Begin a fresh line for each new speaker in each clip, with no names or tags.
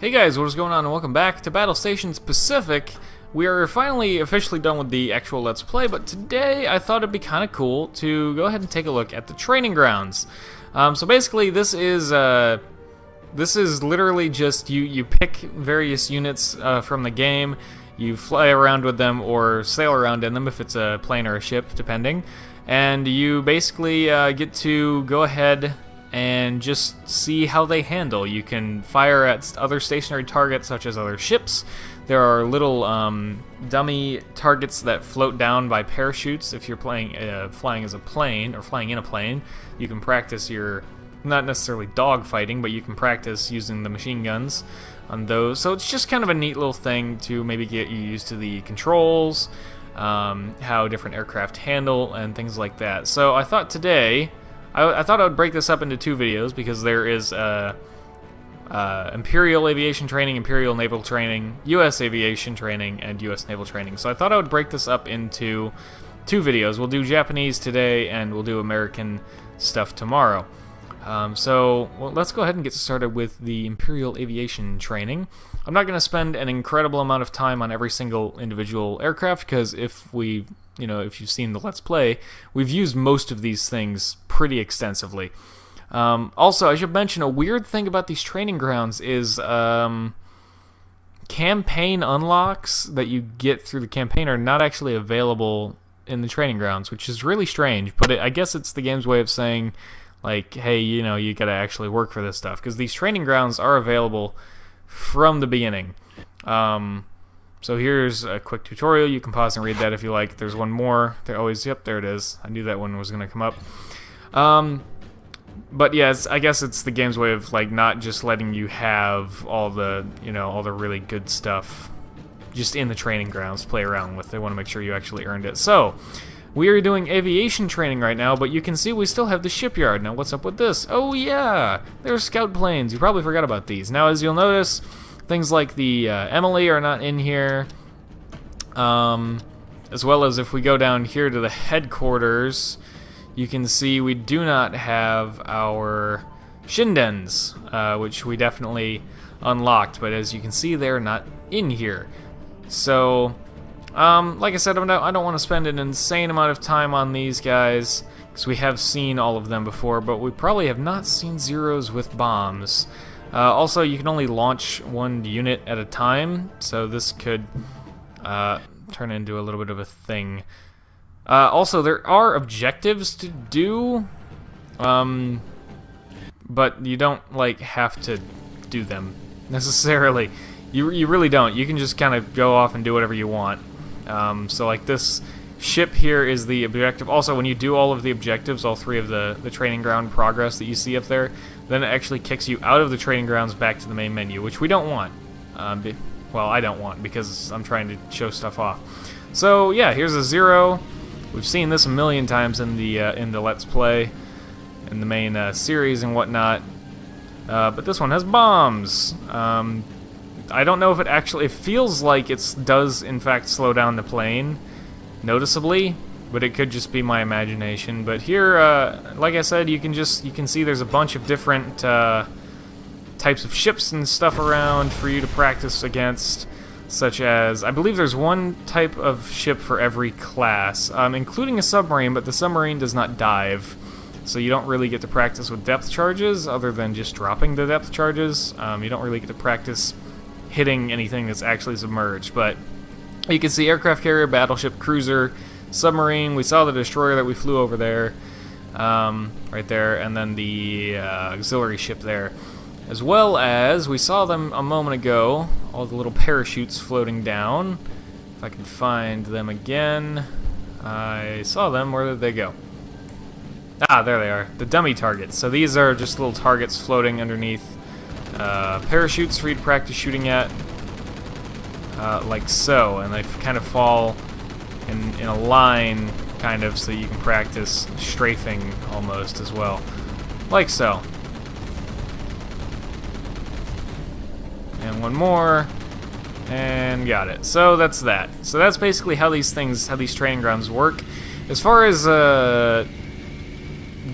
Hey guys, what is going on, and welcome back to Battlestations Pacific. We are finally officially done with the actual Let's Play, but today I thought it'd be kind of cool to go ahead and take a look at the training grounds. So basically, this is literally just you pick various units from the game, you fly around with them or sail around in them if it's a plane or a ship, depending, and you basically get to go ahead and just see how they handle. You can fire at other stationary targets such as other ships. There are little dummy targets that float down by parachutes. If you're playing flying as a plane or flying in a plane, you can practice your, not necessarily dogfighting, but you can practice using the machine guns on those. So it's just kind of a neat little thing to maybe get you used to the controls, how different aircraft handle, and things like that. So I thought today, I thought I would break this up into two videos because there is Imperial Aviation Training, Imperial Naval Training, U.S. Aviation Training, and U.S. Naval Training. So I thought I would break this up into two videos. We'll do Japanese today, and we'll do American stuff tomorrow. So let's go ahead and get started with the Imperial Aviation Training. I'm not going to spend an incredible amount of time on every single individual aircraft, because if you've seen the Let's Play, we've used most of these things pretty extensively. Also, I should mention a weird thing about these training grounds is campaign unlocks that you get through the campaign are not actually available in the training grounds, which is really strange, but I guess it's the game's way of saying, like, hey, you gotta actually work for this stuff, because these training grounds are available from the beginning. So here's a quick tutorial. You can pause and read that if you like. There's one more. Yep, there it is. I knew that one was gonna come up. But yeah, I guess it's the game's way of like not just letting you have all the all the really good stuff just in the training grounds to play around with. They want to make sure you actually earned it. So we are doing aviation training right now, but you can see we still have the shipyard. Now what's up with this? Oh yeah, there's scout planes. You probably forgot about these. Now as you'll notice, things like the Emily are not in here, as well as if we go down here to the headquarters, you can see we do not have our Shindens, which we definitely unlocked, but as you can see, they're not in here. So, like I said, I don't want to spend an insane amount of time on these guys, because we have seen all of them before, but we probably have not seen Zeros with bombs. Also, you can only launch one unit at a time, so this could turn into a little bit of a thing. Also, there are objectives to do, but you don't like have to do them necessarily. You really don't. You can just kind of go off and do whatever you want. So like this ship here is the objective. Also, when you do all of the objectives, all three of the training ground progress that you see up there, then it actually kicks you out of the training grounds back to the main menu, which we don't want. Well, I don't want, because I'm trying to show stuff off. So yeah, here's a Zero. We've seen this a million times in the Let's Play, in the main series and whatnot. But this one has bombs. I don't know if it feels like it does in fact slow down the plane noticeably, but it could just be my imagination. But here, like I said, you can see there's a bunch of different types of ships and stuff around for you to practice against, such as, I believe there's one type of ship for every class, including a submarine, but the submarine does not dive, so you don't really get to practice with depth charges other than just dropping the depth charges. You don't really get to practice hitting anything that's actually submerged, but you can see aircraft carrier, battleship, cruiser, submarine. We saw the destroyer that we flew over there, right there, and then the auxiliary ship there, as well as we saw them a moment ago, all the little parachutes floating down. If I can find them again. I saw them. Where did they go? Ah, there they are, the dummy targets. So these are just little targets floating underneath parachutes for you to practice shooting at, like so, and they kind of fall in a line, kind of, so you can practice strafing almost as well, like so. And one more, and got it. So that's that. So that's basically how these training grounds work. As far as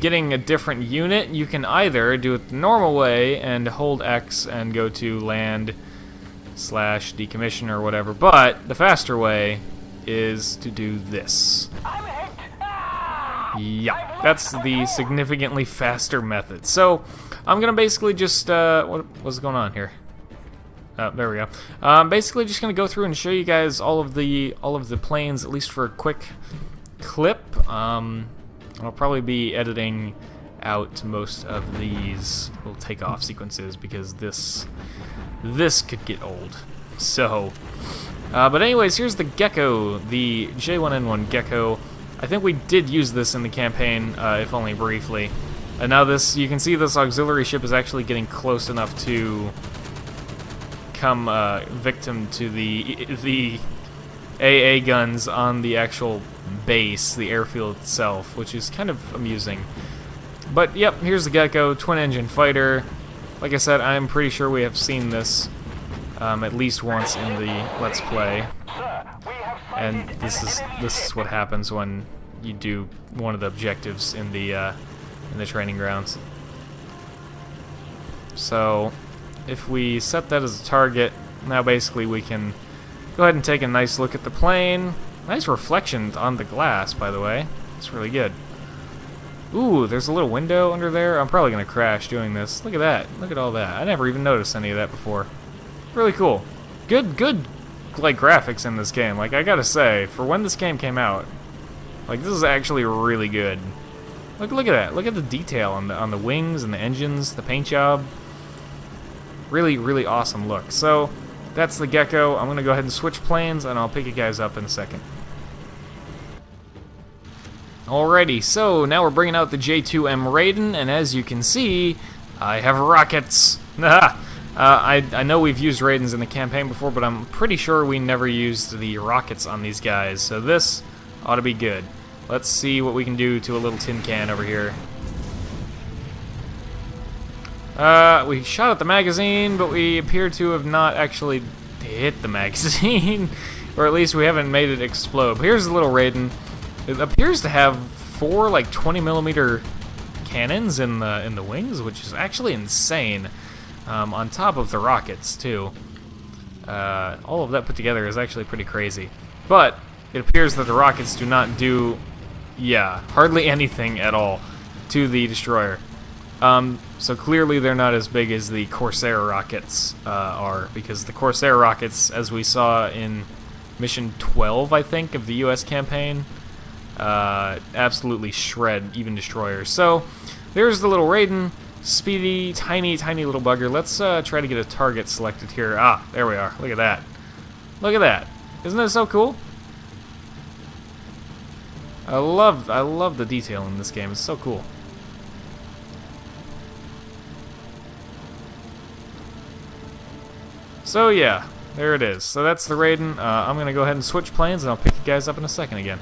getting a different unit, you can either do it the normal way and hold X and go to land / decommission or whatever, but the faster way is to do this. Yeah, that's the significantly faster method. So I'm gonna basically just what's going on here? Oh, there we go. Basically just gonna go through and show you guys all of the planes, at least for a quick clip. I'll probably be editing out most of these little takeoff sequences because this could get old. So, but anyways, here's the Gekko, the J1N1 Gekko. I think we did use this in the campaign, if only briefly. And now this, you can see this auxiliary ship is actually getting close enough to come victim to the AA guns on the actual base, the airfield itself, which is kind of amusing. But yep, here's the Gekko, twin-engine fighter. Like I said, I'm pretty sure we have seen this at least once in the Let's Play. And this is what happens when you do one of the objectives in the training grounds. So if we set that as a target, now basically we can go ahead and take a nice look at the plane. Nice reflection on the glass, by the way. It's really good. Ooh, there's a little window under there. I'm probably gonna crash doing this. Look at that. Look at all that. I never even noticed any of that before. Really cool. Good like graphics in this game. Like, I gotta say, for when this game came out, like, this is actually really good. Look at that. Look at the detail on the wings and the engines, the paint job. Really awesome look. So that's the Gekko. I'm gonna go ahead and switch planes, and I'll pick you guys up in a second. Alrighty, so now we're bringing out the J2M Raiden, and as you can see, I have rockets. I know we've used Raidens in the campaign before, but I'm pretty sure we never used the rockets on these guys, so this ought to be good. Let's see what we can do to a little tin can over here. We shot at the magazine, but we appear to have not actually hit the magazine, or at least we haven't made it explode. But here's the little Raiden. It appears to have 4 like 20mm cannons in the wings, which is actually insane. On top of the rockets too. All of that put together is actually pretty crazy. But it appears that the rockets do not do, hardly anything at all to the destroyer. So clearly they're not as big as the Corsair rockets are, because the Corsair rockets, as we saw in Mission 12, I think, of the US campaign, absolutely shred even destroyers. So there's the little Raiden, speedy, tiny little bugger. Let's try to get a target selected here. Ah, there we are. Look at that. Look at that. Isn't that so cool? I love the detail in this game. It's so cool. So yeah, there it is. So that's the Raiden. I'm gonna go ahead and switch planes, and I'll pick you guys up in a second again.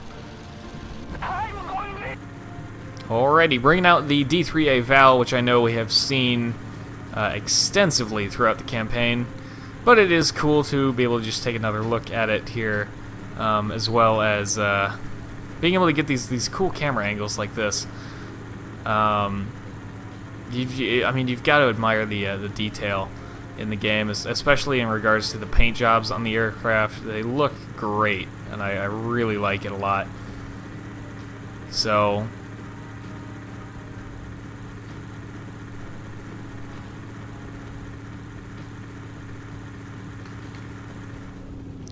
Alrighty, bringing out the D3A Val, which I know we have seen extensively throughout the campaign, but it is cool to be able to just take another look at it here, as well as being able to get these cool camera angles like this. I mean, you've got to admire the detail in the game, especially in regards to the paint jobs on the aircraft. They look great, and I really like it a lot. So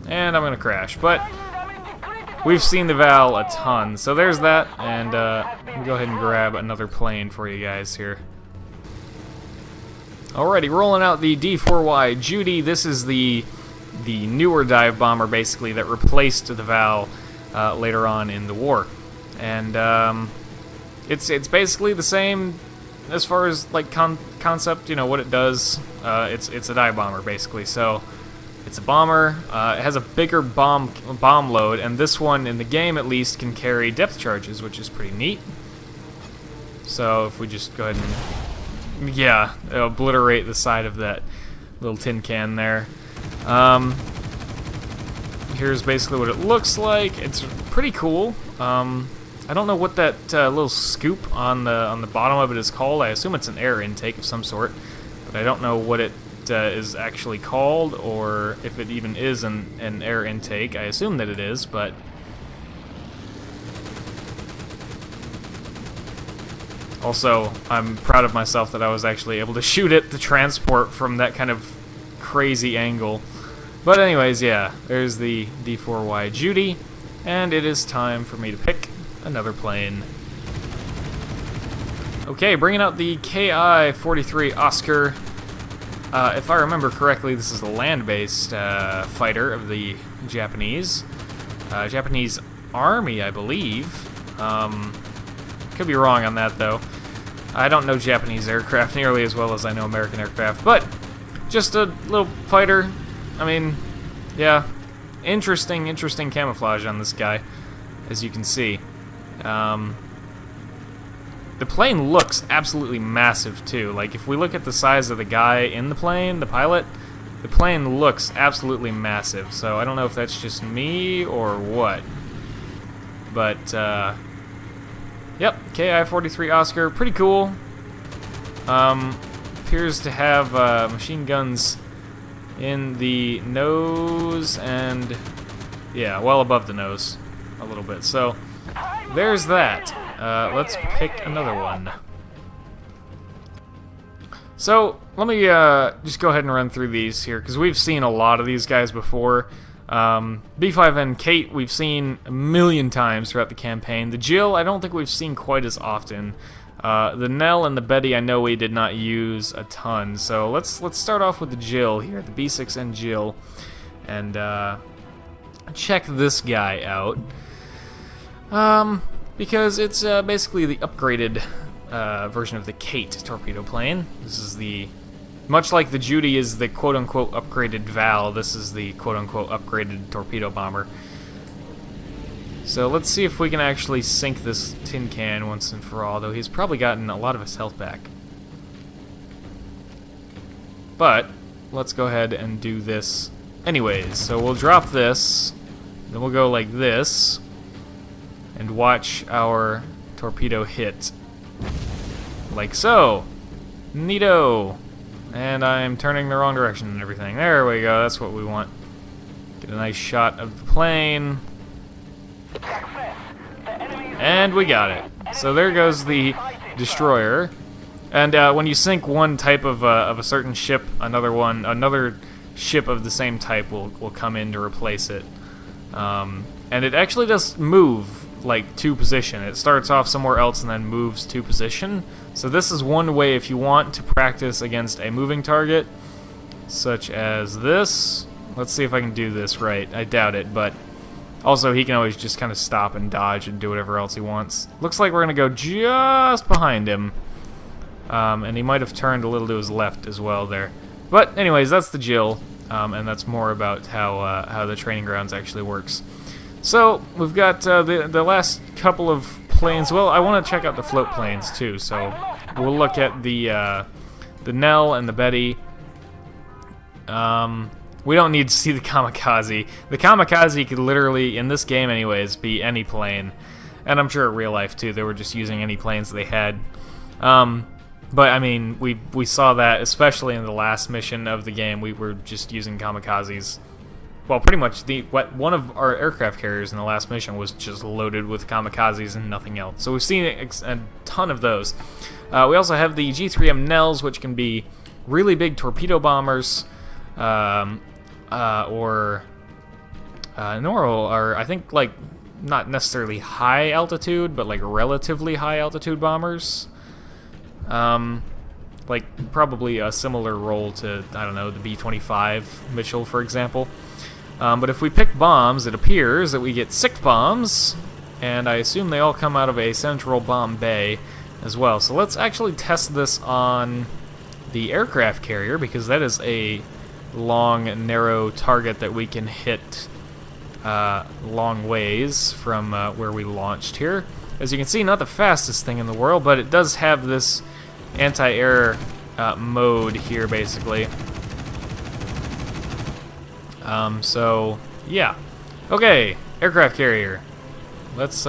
and I'm gonna crash, but we've seen the Val a ton, so there's that, and let me go ahead and grab another plane for you guys here. Alrighty, rolling out the D4Y Judy. This is the newer dive bomber, basically, that replaced the Val later on in the war, and it's basically the same as far as like concept, you know, what it does. It's a dive bomber basically, so it's a bomber. It has a bigger bomb load, and this one, in the game at least, can carry depth charges, which is pretty neat. So if we just go ahead and obliterate the side of that little tin can there. Here's basically what it looks like. It's pretty cool. I I don't know what that little scoop on the bottom of it is called. I assume it's an air intake of some sort, but I don't know what it is actually called, or if it even is an air intake. I assume that it is, but also I'm proud of myself that I was actually able to shoot at the transport from that kind of crazy angle. But anyways, yeah, there's the D4Y Judy, and it is time for me to pick another plane. Okay, bringing out the KI-43 Oscar. If I remember correctly, this is a land-based fighter of the Japanese Army, I believe. Could be wrong on that, though. I don't know Japanese aircraft nearly as well as I know American aircraft, but just a little fighter. I mean, yeah, interesting camouflage on this guy, as you can see. The plane looks absolutely massive, too. Like, if we look at the size of the guy in the plane, the pilot, the plane looks absolutely massive. So I don't know if that's just me or what. But, yep, KI-43 Oscar, pretty cool. Appears to have machine guns in the nose and, yeah, well above the nose a little bit. So there's that. Let's pick another one. So let me just go ahead and run through these here, because we've seen a lot of these guys before. B5N Kate we've seen a million times throughout the campaign. The Jill I don't think we've seen quite as often. The Nell and the Betty I know we did not use a ton. So let's start off with the Jill here, the B6N Jill, and check this guy out. Because it's basically the upgraded version of the Kate torpedo plane. This is the, much like the Judy is the quote-unquote upgraded Val, this is the quote-unquote upgraded torpedo bomber. So let's see if we can actually sink this tin can once and for all, though he's probably gotten a lot of his health back. But let's go ahead and do this anyways. So we'll drop this, then we'll go like this, and watch our torpedo hit. Like so. Neato. And I'm turning the wrong direction and everything. There we go, that's what we want. Get a nice shot of the plane. And we got it. So there goes the destroyer. And when you sink one type of a certain ship, another ship of the same type will come in to replace it. And it actually does move like to position. It starts off somewhere else and then moves to position. So this is one way if you want to practice against a moving target, such as this. Let's see if I can do this right. I doubt it, but also he can always just kind of stop and dodge and do whatever else he wants. Looks like we're gonna go just behind him, and he might have turned a little to his left as well there. But anyways, that's the Jill, and that's more about how the training grounds actually works. So we've got the last couple of planes. Well, I want to check out the float planes too. So we'll look at the Nell and the Betty. We don't need to see the Kamikaze. The Kamikaze could literally, in this game anyways, be any plane, and I'm sure in real life too. They were just using any planes they had. But I mean, we saw that especially in the last mission of the game. We were just using Kamikazes. Well, pretty much one of our aircraft carriers in the last mission was just loaded with Kamikazes and nothing else. So we've seen a ton of those. We also have the G4M Nells, which can be really big torpedo bombers, or I think like not necessarily high altitude, but like relatively high altitude bombers. Like probably a similar role to, I don't know, the B-25 Mitchell, for example. But if we pick bombs, it appears that we get 6 bombs, and I assume they all come out of a central bomb bay as well. So let's actually test this on the aircraft carrier, because that is a long, narrow target that we can hit long ways from where we launched here. As you can see, not the fastest thing in the world, but it does have this anti-air mode here, basically. So yeah, okay, aircraft carrier. Let's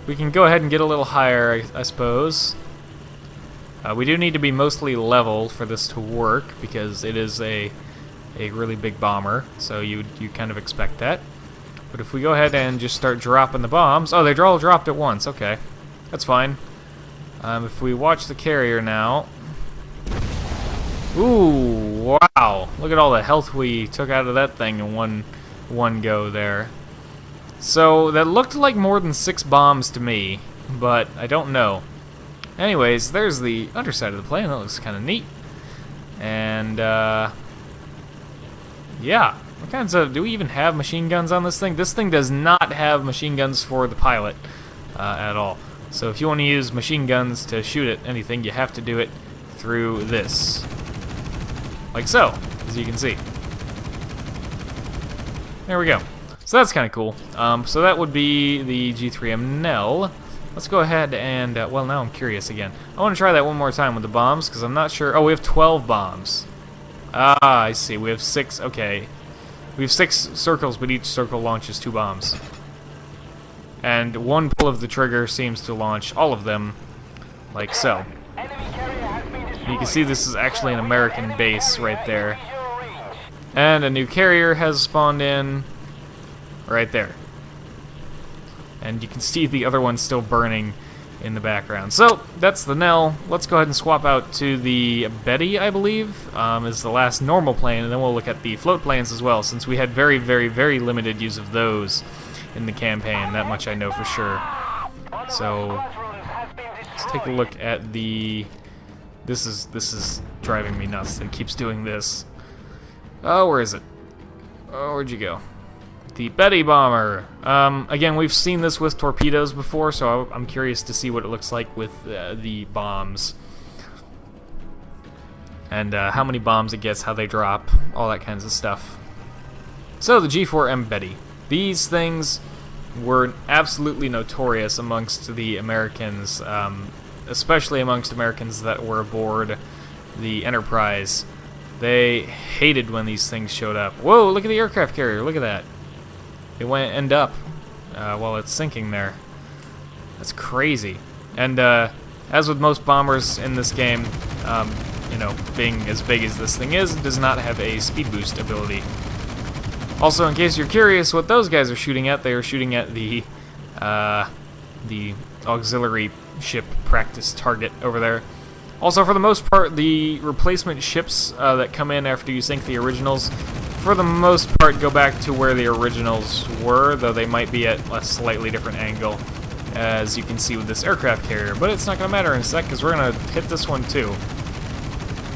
We can go ahead and get a little higher, I suppose. We do need to be mostly level for this to work, because it is a really big bomber, so you kind of expect that. But if we go ahead and just start dropping the bombs... Oh, they're all dropped at once. Okay. That's fine. If we watch the carrier now... Ooh, wow. Look at all the health we took out of that thing in one go there. So, that looked like more than 6 bombs to me, but I don't know. Anyways, there's the underside of the plane. That looks kind of neat. And, yeah. What kinds of... Do we even have machine guns on this thing? This thing does not have machine guns for the pilot at all. So if you want to use machine guns to shoot at anything, you have to do it through this. Like so, as you can see. There we go. So that's kind of cool. So that would be the G4M Amnell. Let's go ahead and... well, now I'm curious again. I want to try that one more time with the bombs, because I'm not sure... Oh, we have 12 bombs. Ah, I see. We have 6... Okay. We have 6 circles, but each circle launches 2 bombs. And one pull of the trigger seems to launch all of them, like so. You can see this is actually an American base right there. And a new carrier has spawned in right there. And you can see the other one still burning in the background. So, that's the Nell. Let's go ahead and swap out to the Betty, I believe, is the last normal plane, and then we'll look at the float planes as well, since we had very, very, very limited use of those in the campaign. That much I know for sure. So, let's take a look at the... This is driving me nuts. It keeps doing this. Oh, where is it? Oh, where'd you go? The Betty bomber. Again, we've seen this with torpedoes before, so I'm curious to see what it looks like with the bombs. And how many bombs it gets, how they drop, all that kinds of stuff. So, the G4M Betty. These things were absolutely notorious amongst the Americans, especially amongst Americans that were aboard the Enterprise. They hated when these things showed up. Whoa, look at the aircraft carrier, look at that. It went end up while it's sinking there. That's crazy. And as with most bombers in this game, you know, being as big as this thing is, it does not have a speed boost ability. Also, in case you're curious what those guys are shooting at, they are shooting at the auxiliary ship practice target over there. Also, for the most part, the replacement ships that come in after you sink the originals, for the most part, go back to where the originals were, though they might be at a slightly different angle, as you can see with this aircraft carrier. But it's not going to matter in a sec, because we're going to hit this one too.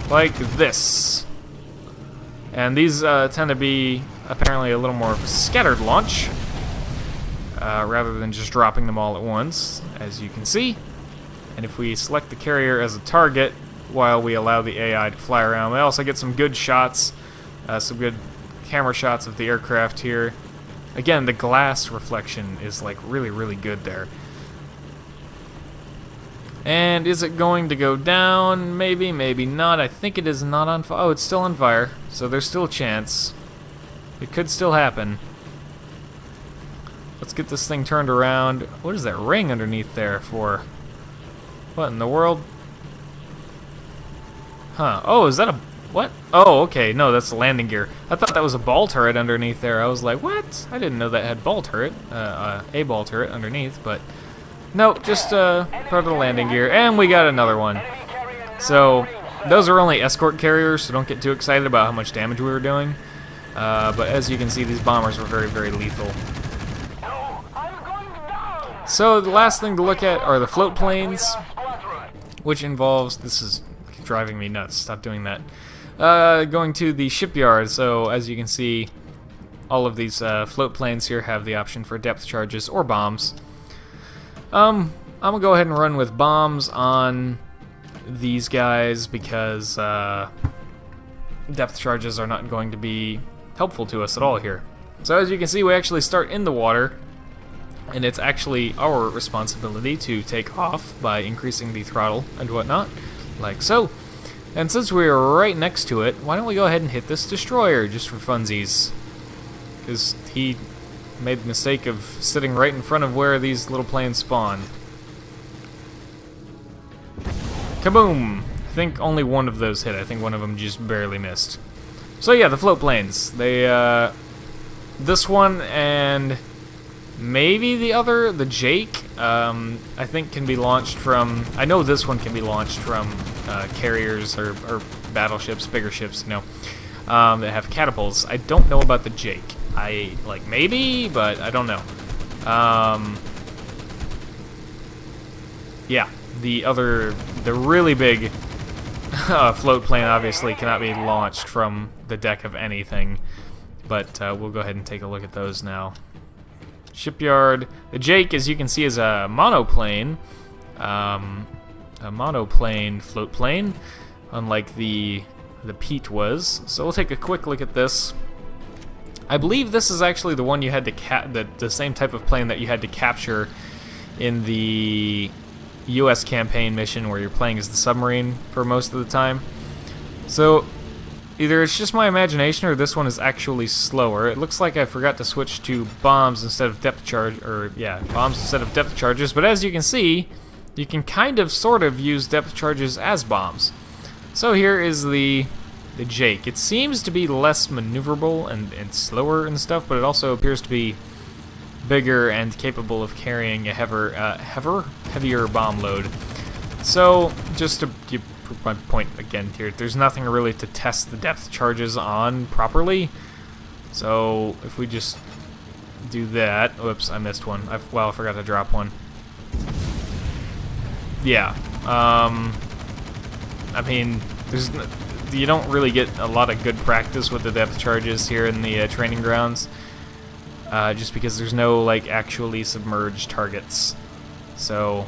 Like this. And these tend to be, apparently, a little more scattered launch, rather than just dropping them all at once, as you can see. And if we select the carrier as a target, while we allow the AI to fly around, we also get some good shots, some good camera shots of the aircraft here. Again, the glass reflection is like really, really good there. And is it going to go down? Maybe, maybe not. I think it is not on fire. Oh, it's still on fire, so there's still a chance. It could still happen. Let's get this thing turned around. What is that ring underneath there for? What in the world? Huh. Oh, is that a... What? Oh, okay. No, that's the landing gear. I thought that was a ball turret underneath there. I was like, what? I didn't know that had ball turret. A ball turret underneath, but... No, just part of the landing gear. And we got another one. So, those are only escort carriers, so don't get too excited about how much damage we were doing. But as you can see, these bombers were very, very lethal. So, the last thing to look at are the float planes, which involves... This is driving me nuts. Stop doing that. Going to the shipyard, so as you can see, all of these float planes here have the option for depth charges or bombs. I'm gonna go ahead and run with bombs on these guys because depth charges are not going to be helpful to us at all here. So as you can see, we actually start in the water, and it's actually our responsibility to take off by increasing the throttle and whatnot, like so. And since we're right next to it, why don't we go ahead and hit this destroyer just for funsies? Because he made the mistake of sitting right in front of where these little planes spawn. Kaboom! I think only one of those hit. I think one of them just barely missed. So yeah, the float planes. They, this one and maybe the other, the Jake, I think can be launched from, I know this one can be launched from carriers or battleships, bigger ships, you know, that have catapults. I don't know about the Jake. Like, maybe, but I don't know. Yeah, the really big float plane obviously cannot be launched from the deck of anything, but we'll go ahead and take a look at those now. Shipyard. The Jake, as you can see, is a monoplane. A monoplane float plane, unlike the Pete was. So we'll take a quick look at this. I believe this is actually the one you had to the same type of plane that you had to capture in the U.S. campaign mission where you're playing as the submarine for most of the time. So either it's just my imagination or this one is actually slower. It looks like I forgot to switch to bombs instead of depth charge, or yeah, bombs instead of depth charges. But as you can see, you can kind of sort of use depth charges as bombs. So here is the Jake. It seems to be less maneuverable and slower and stuff, but it also appears to be bigger and capable of carrying a heavier bomb load. So just to prove my point again here, there's nothing really to test the depth charges on properly. So if we just do that, whoops, I missed one. I forgot to drop one. Yeah, I mean, you don't really get a lot of good practice with the depth charges here in the training grounds, just because there's no like actually submerged targets. So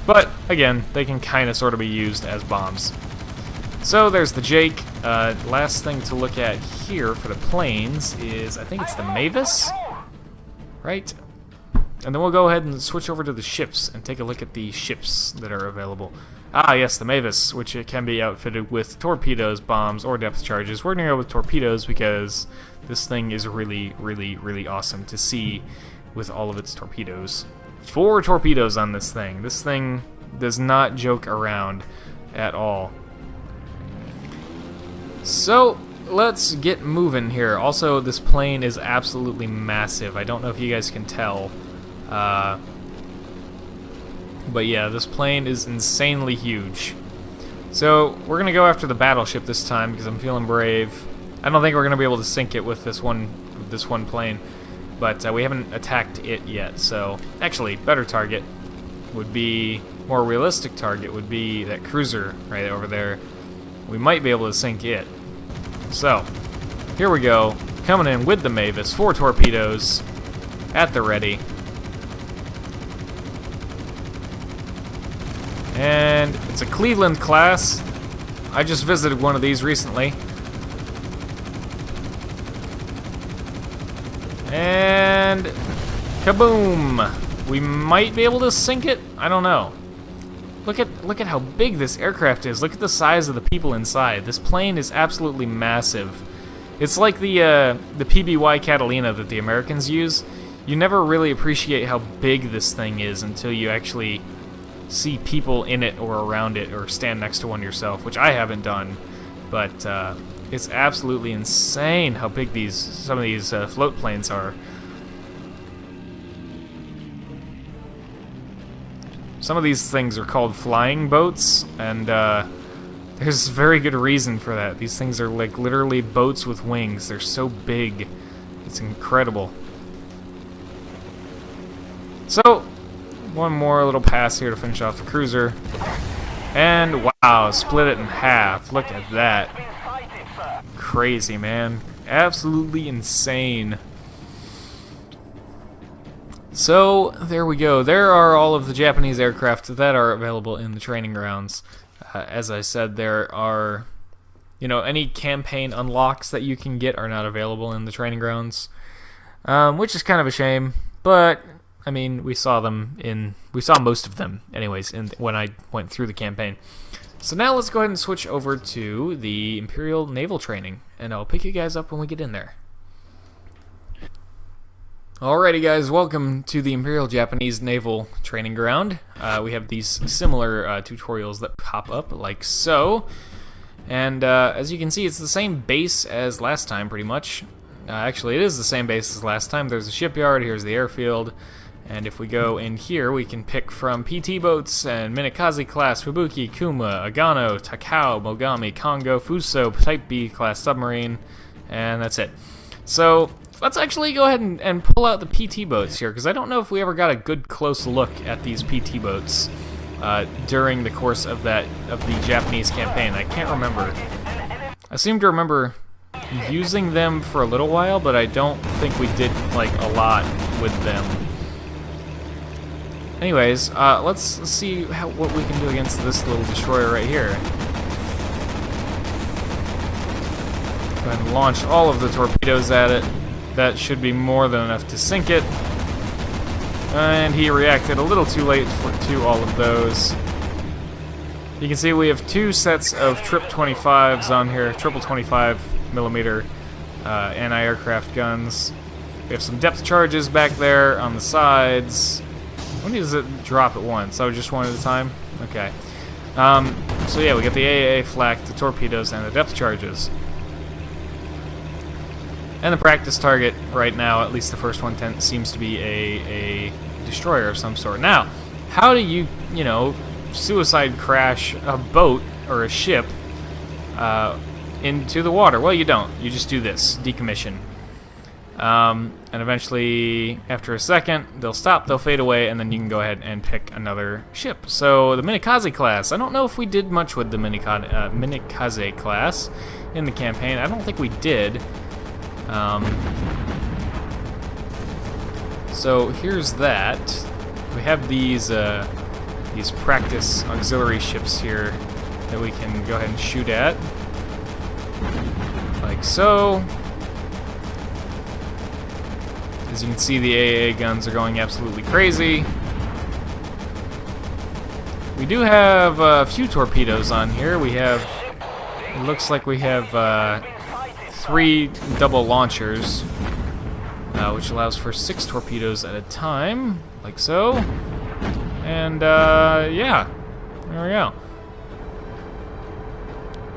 but again, they can kind of sort of be used as bombs. So there's the Jake. Last thing to look at here for the planes is, I think it's the Mavis, right? And then we'll go ahead and switch over to the ships and take a look at the ships that are available. Ah, yes, the Mavis, which it can be outfitted with torpedoes, bombs, or depth charges. We're going to go with torpedoes because this thing is really, really, really awesome to see with all of its torpedoes. 4 torpedoes on this thing. This thing does not joke around at all. So let's get moving here. Also, this plane is absolutely massive. I don't know if you guys can tell. But yeah, this plane is insanely huge. So we're gonna go after the battleship this time because I'm feeling brave. I don't think we're gonna be able to sink it with this one plane, but we haven't attacked it yet. So actually, better target would be, more realistic target would be that cruiser right over there. We might be able to sink it. So here we go, coming in with the Mavis, 4 torpedoes at the ready. And it's a Cleveland class. I just visited one of these recently. And kaboom! We might be able to sink it. I don't know. Look at how big this aircraft is. Look at the size of the people inside. This plane is absolutely massive. It's like the PBY Catalina that the Americans use. You never really appreciate how big this thing is until you actually see people in it or around it or stand next to one yourself, which I haven't done, but it's absolutely insane how big some of these float planes are. Some of these things are called flying boats, and there's very good reason for that. These things are like literally boats with wings. They're so big. It's incredible. So one more little pass here to finish off the cruiser. And wow, split it in half. Look at that. Crazy, man. Absolutely insane. So there we go. There are all of the Japanese aircraft that are available in the training grounds. As I said, there are, any campaign unlocks that you can get are not available in the training grounds, which is kind of a shame. But I mean, we saw most of them, anyways, when I went through the campaign. So now let's go ahead and switch over to the Imperial Naval Training, and I'll pick you guys up when we get in there. Alrighty guys, welcome to the Imperial Japanese Naval Training Ground. We have these similar tutorials that pop up like so. And as you can see, it's the same base as last time pretty much. Actually, it is the same base as last time. There's a shipyard, here's the airfield. And if we go in here, we can pick from PT boats and Minik class, Fubuki, Kuma, Iigano, Takeout, Mogami, Congo, Fuso, Type B class submarine, and that's it. So let's actually go ahead and pull out the PT boats here, because I don't know if we ever got a good close look at these PT boats during the course of the Japanese campaign. I can't remember. I seem to remember using them for a little while, but I don't think we did like a lot with them. Anyways, let's see what we can do against this little destroyer right here. Go ahead and launch all of the torpedoes at it. That should be more than enough to sink it. And he reacted a little too late to all of those. You can see we have two sets of Trip 25s on here, triple 25mm anti-aircraft guns. We have some depth charges back there on the sides. When does it drop at once? Oh, just one at a time? Okay. So yeah, we got the AAA flak, the torpedoes, and the depth charges. And the practice target right now, at least the first one, seems to be a destroyer of some sort. Now, how do you suicide crash a boat or a ship into the water? Well, you don't. You just do this, decommission. And eventually, after a second, they'll stop, they'll fade away, and then you can go ahead and pick another ship. So, the Minik class. I don't know if we did much with the Minik class in the campaign. I don't think we did. So, here's that. We have these practice auxiliary ships here that we can go ahead and shoot at. Like so. As you can see, the AA guns are going absolutely crazy. We do have a few torpedoes on here. We have, it looks like we have 3 double launchers, which allows for 6 torpedoes at a time, like so. And yeah, there we go.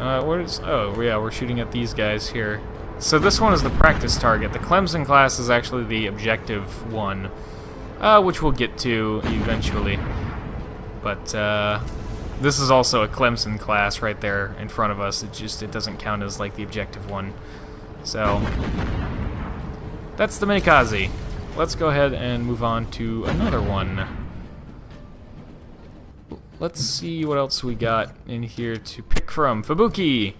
Oh yeah, we're shooting at these guys here. So this one is the practice target. The Clemson class is actually the objective one, which we'll get to eventually. But this is also a Clemson class right there in front of us. It doesn't count as like the objective one. So that's the Minik. Let's go ahead and move on to another one. Let's see what else we got in here to pick from. Fubuki.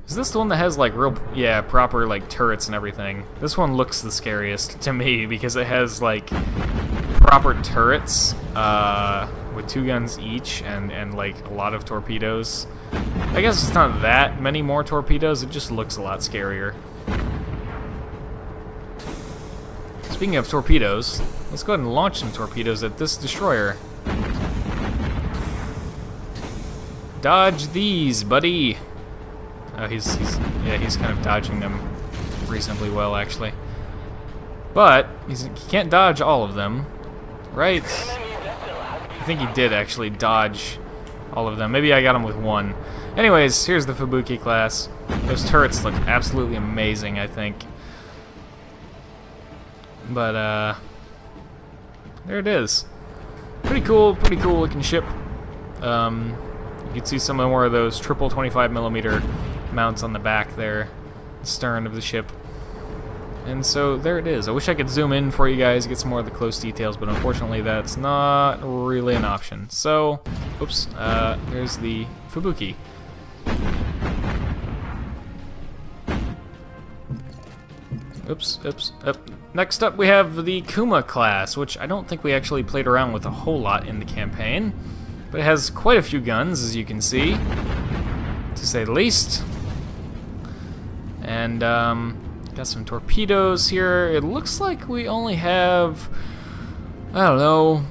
Is this the one that has like proper like turrets and everything? This one looks the scariest to me because it has like proper turrets with 2 guns each and like a lot of torpedoes. I guess it's not that many more torpedoes, it just looks a lot scarier. Speaking of torpedoes, let's go ahead and launch some torpedoes at this destroyer. Dodge these, buddy. Oh, he's kind of dodging them reasonably well, actually. But he can't dodge all of them, right? I think he did actually dodge all of them. Maybe I got him with one. Anyways, here's the Fubuki class. Those turrets look absolutely amazing, I think. But there it is. Pretty cool looking ship. You can see some more of those triple 25mm mounts on the back there, the stern of the ship. And so there it is. I wish I could zoom in for you guys, get some more of the close details, but unfortunately that's not really an option. So, oops, there's the Fubuki. Oops. Next up we have the Kuma class, which I don't think we actually played around with a whole lot in the campaign. But it has quite a few guns, as you can see, to say the least. And got some torpedoes here. It looks like we only have, I don't know,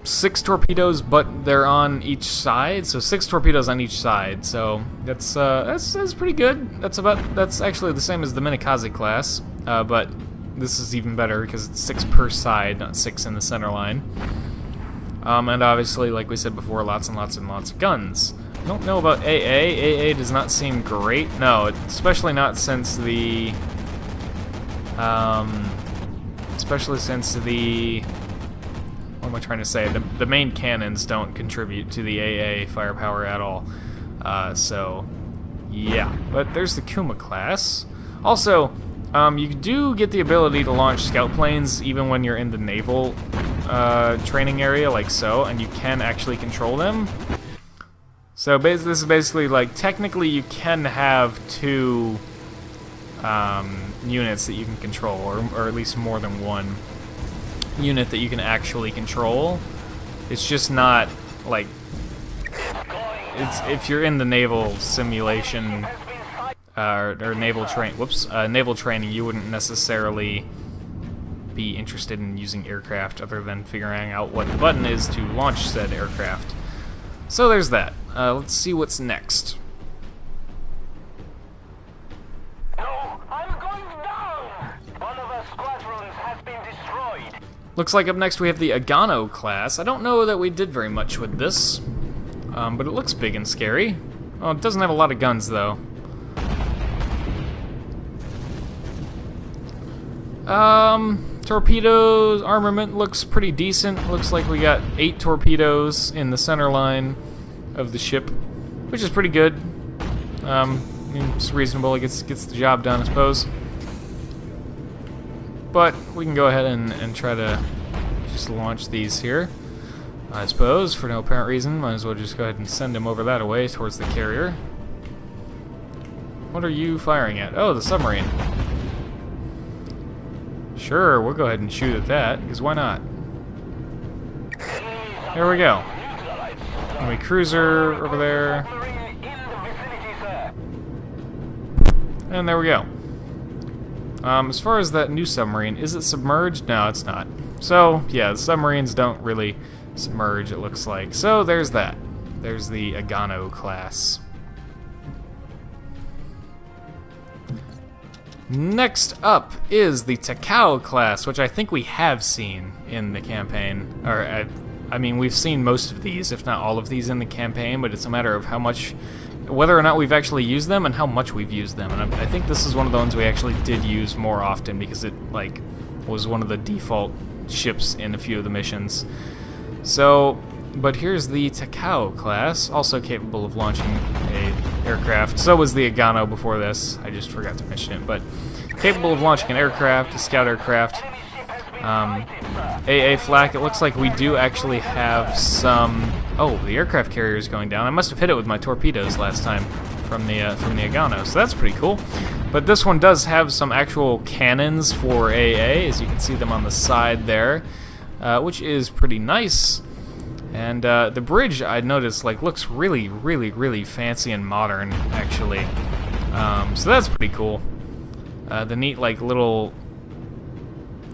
6 torpedoes, but they're on each side, so 6 torpedoes on each side. So that's pretty good. That's actually the same as the Minik class, but this is even better because it's 6 per side, not 6 in the center line. And obviously, like we said before, lots and lots and lots of guns. I don't know about AA. AA does not seem great. No, especially not since the what am I trying to say? The main cannons don't contribute to the AA firepower at all. So, yeah. But there's the Kuma class. Also, you do get the ability to launch scout planes even when you're in the naval training area, like so, and you can actually control them. So this is basically like, technically you can have 2 units that you can control, or at least more than 1 unit that you can actually control. It's just not like, if you're in the naval simulation or naval training, you wouldn't necessarily be interested in using aircraft other than figuring out what the button is to launch said aircraft. So there's that. Let's see what's next. Looks like up next we have the Iigano class. I don't know that we did very much with this, but it looks big and scary. Oh, it doesn't have a lot of guns, though. Torpedoes, armament looks pretty decent. Looks like we got 8 torpedoes in the center line of the ship, which is pretty good. I mean, it's reasonable. It gets the job done, I suppose. But we can go ahead and try to just launch these here, I suppose, for no apparent reason. Might as well just go ahead and send them over that way towards the carrier. What are you firing at? Oh, the submarine. Sure, we'll go ahead and shoot at that, because why not? There we go. Enemy cruiser over there. And there we go. As far as that new submarine, is it submerged? No, it's not. So, yeah, the submarines don't really submerge, it looks like. So, there's that. There's the Iigano class. Next up is the Takeout class, which I think we have seen in the campaign. Or, I mean, we've seen most of these, if not all of these in the campaign, but it's a matter of how much, whether or not we've actually used them and how much we've used them. And I think this is one of the ones we actually did use more often because it, like, was one of the default ships in a few of the missions. So, but here's the Takeout class, also capable of launching a aircraft. So was the Iigano before this. I just forgot to mention it, but capable of launching an aircraft, a scout aircraft. AA flak, it looks like we do actually have some... Oh, the aircraft carrier is going down. I must have hit it with my torpedoes last time from the Iigano, so that's pretty cool. But this one does have some actual cannons for AA, as you can see them on the side there, which is pretty nice. And the bridge, I noticed, like, looks really, really, really fancy and modern, actually. So that's pretty cool. The neat, like, little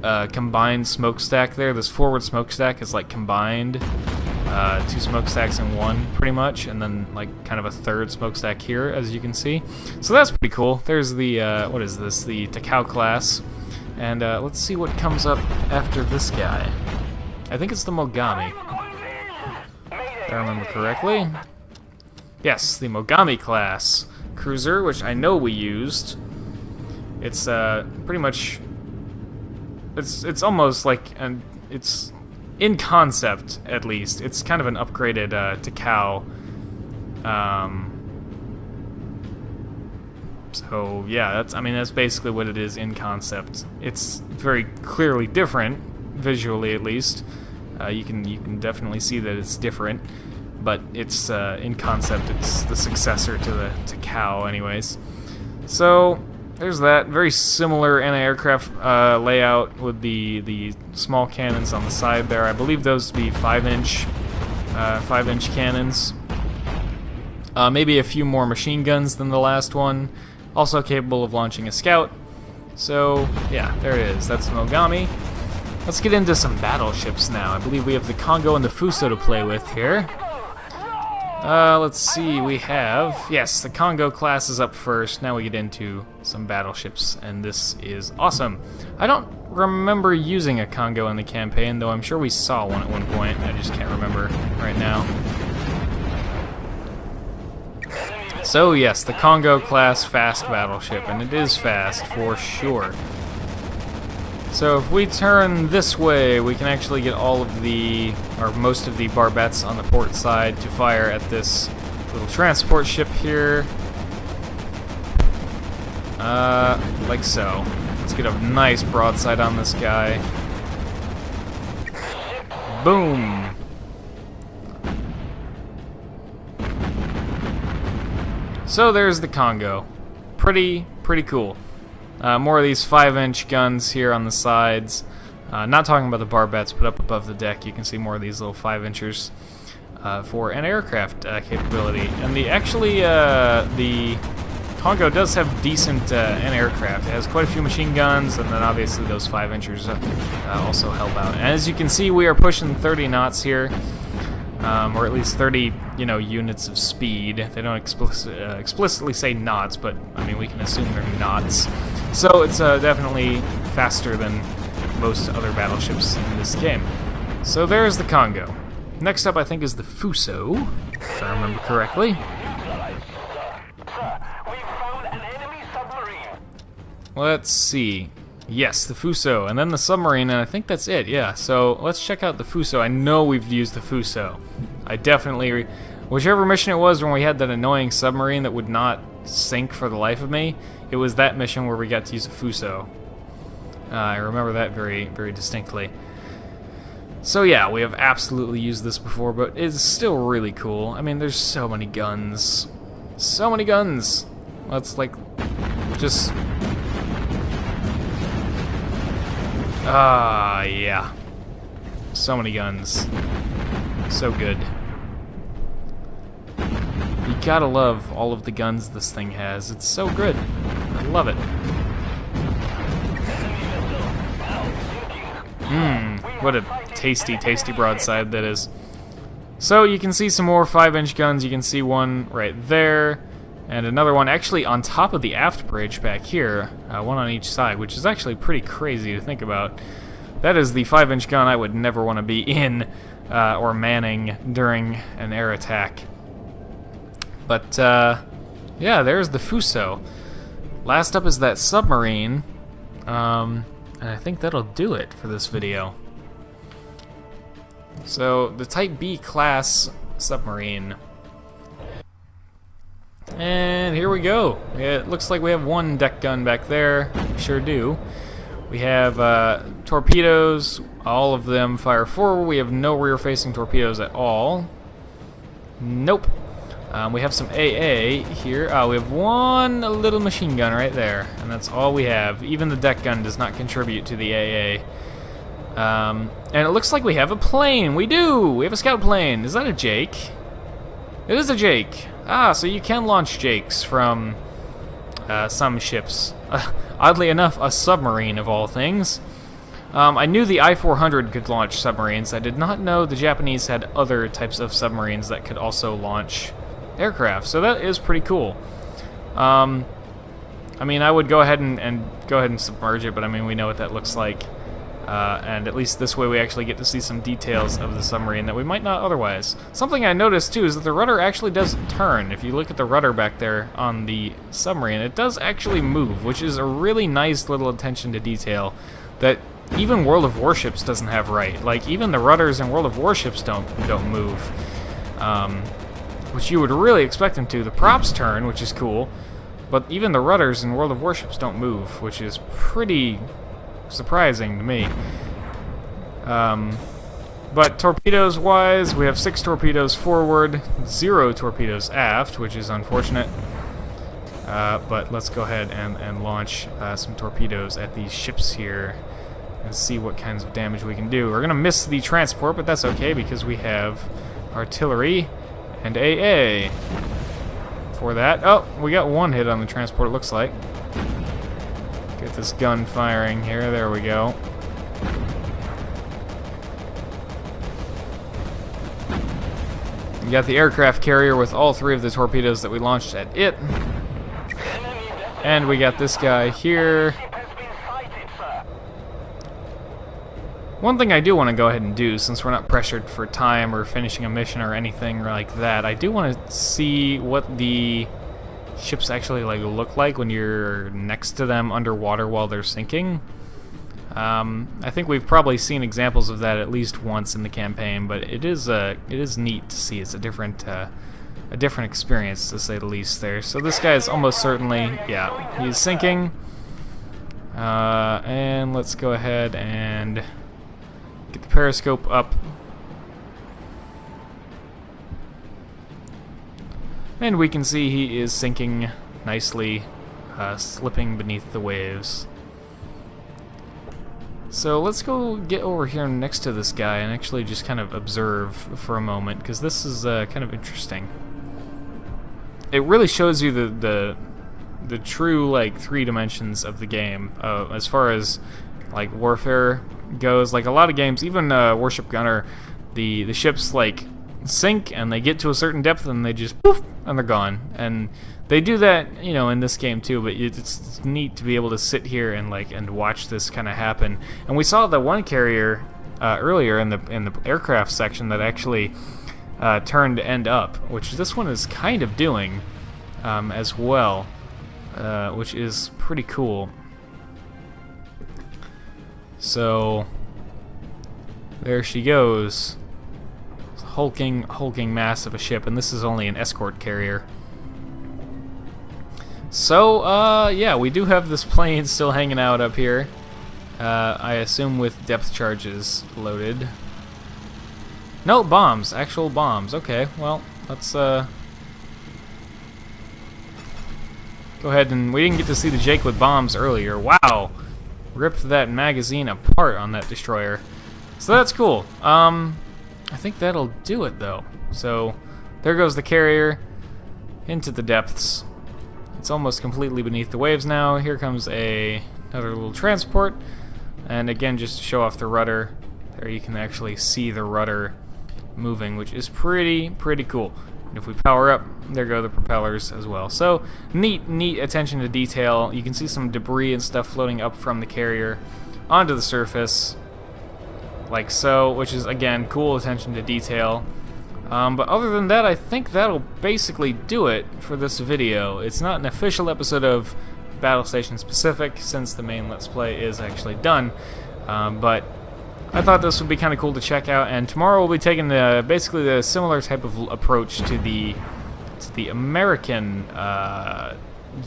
combined smokestack there. This forward smokestack is, like, combined 2 smokestacks in one, pretty much, and then, like, kind of a third smokestack here, as you can see. So that's pretty cool. There's the, what is this? The Takeout class. And let's see what comes up after this guy. I think it's the Mogami, if I remember correctly. Yes, the Mogami class cruiser, which I know we used. It's pretty much, it's almost like it's in concept, at least. It's kind of an upgraded Takeout. So yeah, that's basically what it is in concept. It's very clearly different, visually at least. You can definitely see that it's different, but it's in concept. It's the successor to the Takeout, anyways. So there's that. Very similar anti-aircraft layout with the small cannons on the side there. I believe those to be 5-inch cannons. Maybe a few more machine guns than the last one. Also capable of launching a scout. So yeah, there it is. That's Mogami. Let's get into some battleships now. I believe we have the Congo and the Fuso to play with here. Let's see, we have... Yes, the Congo class is up first. Now we get into some battleships, and this is awesome. I don't remember using a Congo in the campaign, though I'm sure we saw one at one point. I just can't remember right now. So yes, the Congo class fast battleship, and it is fast for sure. So if we turn this way, we can actually get all of the, or most of the barbettes on the port side to fire at this little transport ship here. Like so. Let's get a nice broadside on this guy. Boom! So there's the Congo. Pretty cool. More of these 5-inch guns here on the sides. Not talking about the barbettes, but up above the deck you can see more of these little 5-inchers for an aircraft capability. And the Congo does have decent aircraft. It has quite a few machine guns, and then obviously those 5-inchers also help out. And as you can see, we are pushing 30 knots here. Or at least 30, units of speed. They don't explicitly say knots, but I mean we can assume they're knots. So it's definitely faster than most other battleships in this game. So there's the Congo. Next up, I think, is the Fuso, if I remember correctly. Let's see. Yes, the Fuso, and then the submarine, and I think that's it, yeah. So let's check out the Fuso. I know we've used the Fuso. I definitely... Whichever mission it was when we had that annoying submarine that would not sink for the life of me, it was that mission where we got to use a Fuso. I remember that very distinctly. So yeah, we have absolutely used this before, but it's still really cool. I mean, there's so many guns. So many guns! Let's, just... yeah. So many guns. So good. You gotta love all of the guns this thing has. It's so good. I love it. What a tasty broadside that is. So you can see some more 5-inch guns. You can see one right there. And another one actually on top of the aft bridge back here, one on each side, which is actually pretty crazy to think about. That is the 5-inch gun I would never want to be in or manning during an air attack. But yeah, there's the Fuso. Last up is that submarine, and I think that'll do it for this video. So the Type B class submarine. And here we go. It looks like we have one deck gun back there. We sure do. We have torpedoes. All of them fire forward. We have no rear-facing torpedoes at all. Nope. We have some AA here. We have one little machine gun right there, and that's all we have. Even the deck gun does not contribute to the AA. And it looks like we have a plane. We do! We have a scout plane. Is that a Jake? It is a Jake. So you can launch Jakes from some ships. Oddly enough, a submarine of all things. I knew the I-400 could launch submarines. I did not know the Japanese had other types of submarines that could also launch aircraft. So that is pretty cool. I mean, I would go ahead and submerge it, but I mean, we know what that looks like. And at least this way we actually get to see some details of the submarine that we might not otherwise. Something I noticed too is that the rudder actually does turn. If you look at the rudder back there on the submarine, it does actually move, which is a really nice little attention to detail that even World of Warships doesn't have right. Like, even the rudders in World of Warships don't move, which you would really expect them to. The props turn, which is cool, but even the rudders in World of Warships don't move, which is pretty surprising to me. But torpedoes wise, we have 6 torpedoes forward, 0 torpedoes aft, which is unfortunate. But let's go ahead and launch some torpedoes at these ships here and see what kinds of damage we can do. We're gonna miss the transport, but that's okay because we have artillery and AA for that. Oh, we got one hit on the transport, it looks like. Get this gun firing here. There we go. got the aircraft carrier with all 3 of the torpedoes that we launched at it. And we got this guy here. One thing I do want to go ahead and do, since we're not pressured for time or finishing a mission or anything like that, I do want to see what the ships actually look like when you're next to them underwater while they're sinking. I think we've probably seen examples of that at least once in the campaign, but it is neat to see. It's a different experience, to say the least there. So this guy is almost certainly, yeah, he's sinking. And let's go ahead and get the periscope up. And we can see he is sinking nicely, slipping beneath the waves. So let's go get over here next to this guy and actually just kind of observe for a moment, because this is kind of interesting. It really shows you the true 3 dimensions of the game as far as warfare goes. Like a lot of games, even Warship Gunner, the ships sink and they get to a certain depth and they just poof and they're gone. And they do that, you know, in this game too. But it's neat to be able to sit here and and watch this kind of happen. And we saw the one carrier earlier in the aircraft section that actually turned end up, which this one is kind of doing as well, which is pretty cool. So there she goes. Hulking mass of a ship, and this is only an escort carrier. So, yeah, we do have this plane still hanging out up here. I assume with depth charges loaded. No, bombs. Actual bombs. Okay, well, let's, go ahead and... We didn't get to see the Jake with bombs earlier. Wow! Ripped that magazine apart on that destroyer. So that's cool. I think that'll do it, though. So, there goes the carrier into the depths. It's almost completely beneath the waves now. Here comes another little transport. And again, just to show off the rudder, there you can actually see the rudder moving, which is pretty cool. And if we power up, there go the propellers as well. So, neat attention to detail. You can see some debris and stuff floating up from the carrier onto the surface, like so, which is, again, cool attention to detail. But other than that, I think that'll basically do it for this video. It's not an official episode of Battlestations Pacific, since the main Let's Play is actually done. But I thought this would be kind of cool to check out, and tomorrow we'll be taking basically the similar type of approach to the American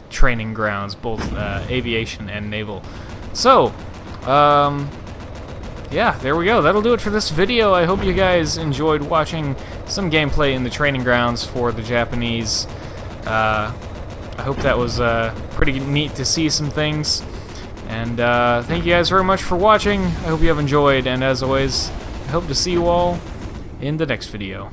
training grounds, both aviation and naval. So, yeah, there we go. That'll do it for this video. I hope you guys enjoyed watching some gameplay in the training grounds for the Japanese. I hope that was pretty neat to see some things. And thank you guys very much for watching. I hope you have enjoyed, and as always, I hope to see you all in the next video.